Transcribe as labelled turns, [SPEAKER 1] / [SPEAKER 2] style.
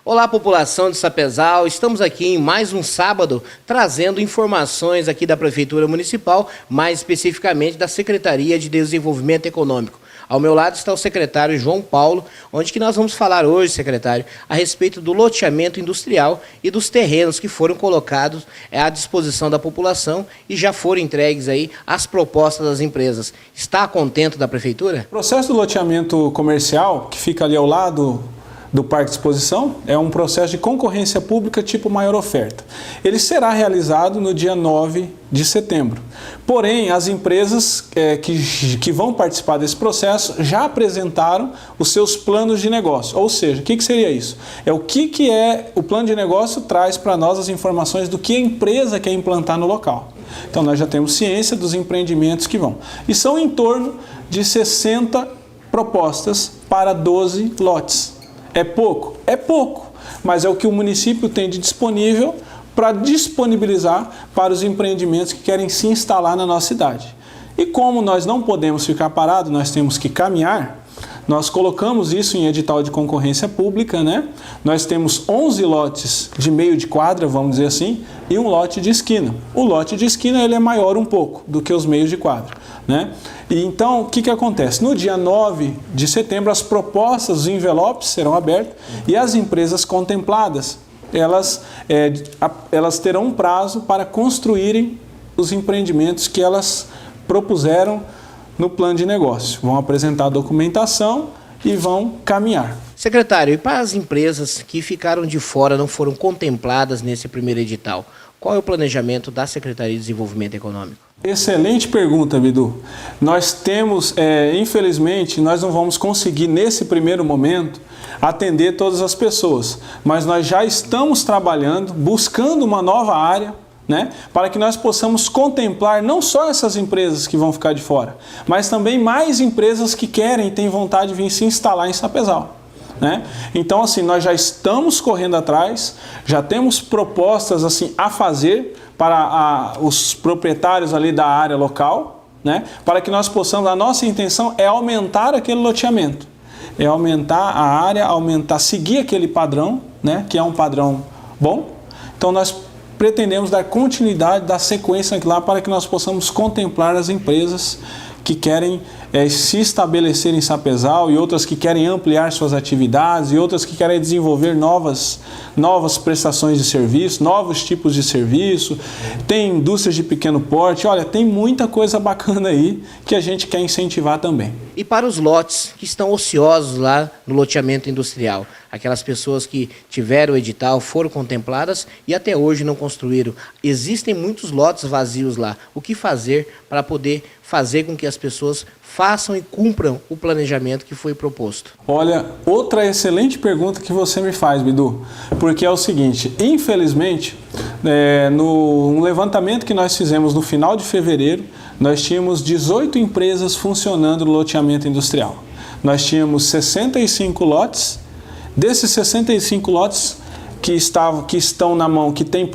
[SPEAKER 1] Olá, população de Sapezal, estamos aqui em mais um sábado trazendo informações aqui da Prefeitura Municipal, mais especificamente da Secretaria de Desenvolvimento Econômico. Ao meu lado está o secretário João Paulo, onde que nós vamos falar hoje, secretário, a respeito do loteamento industrial e dos terrenos que foram colocados à disposição da população e já foram entregues aí as propostas das empresas. Está contente da Prefeitura?
[SPEAKER 2] O processo do loteamento comercial, que fica ali ao lado do Parque de Exposição, é um processo de concorrência pública tipo maior oferta. Ele será realizado no dia 9 de setembro. Porém, as empresas que vão participar desse processo já apresentaram os seus planos de negócio. Ou seja, o que seria isso? É o que o plano de negócio traz para nós as informações do que a empresa quer implantar no local. Então, nós já temos ciência dos empreendimentos que vão. E são em torno de 60 propostas para 12 lotes. É pouco? É pouco, mas é o que o município tem de disponível para disponibilizar para os empreendimentos que querem se instalar na nossa cidade. E como nós não podemos ficar parados, nós temos que caminhar, nós colocamos isso em edital de concorrência pública, né? Nós temos 11 lotes de meio de quadra, vamos dizer assim, e um lote de esquina. O lote de esquina ele é maior um pouco do que os meios de quadra, né? E então, o que acontece? No dia 9 de setembro, as propostas, os envelopes serão abertos e as empresas contempladas, elas terão um prazo para construírem os empreendimentos que elas propuseram no plano de negócio. Vão apresentar a documentação e vão caminhar.
[SPEAKER 1] Secretário, e para as empresas que ficaram de fora, não foram contempladas nesse primeiro edital, qual é o planejamento da Secretaria de Desenvolvimento Econômico?
[SPEAKER 2] Excelente pergunta, Bidu. Nós temos, infelizmente, nós não vamos conseguir nesse primeiro momento atender todas as pessoas, mas nós já estamos trabalhando, buscando uma nova área, né, para que nós possamos contemplar não só essas empresas que vão ficar de fora, mas também mais empresas que querem e têm vontade de vir se instalar em Sapezal. Né? Então, assim, nós já estamos correndo atrás, já temos propostas assim, a fazer para os proprietários ali da área local, né? Para que nós possamos, a nossa intenção é aumentar aquele loteamento, é aumentar a área, seguir aquele padrão, né? Que é um padrão bom. Então, nós pretendemos dar continuidade, dar sequência lá para que nós possamos contemplar as empresas que querem se estabelecer em Sapezal e outras que querem ampliar suas atividades e outras que querem desenvolver novas prestações de serviço, novos tipos de serviço, tem indústrias de pequeno porte, olha, tem muita coisa bacana aí que a gente quer incentivar também.
[SPEAKER 1] E para os lotes que estão ociosos lá no loteamento industrial, aquelas pessoas que tiveram o edital, foram contempladas e até hoje não construíram, existem muitos lotes vazios lá, o que fazer para poder fazer com que as pessoas façam e cumpram o planejamento que foi proposto?
[SPEAKER 2] Olha, outra excelente pergunta que você me faz, Bidu, porque é o seguinte, infelizmente, no levantamento que nós fizemos no final de fevereiro, nós tínhamos 18 empresas funcionando no loteamento industrial. Nós tínhamos 65 lotes, desses 65 lotes que estão na mão, que tem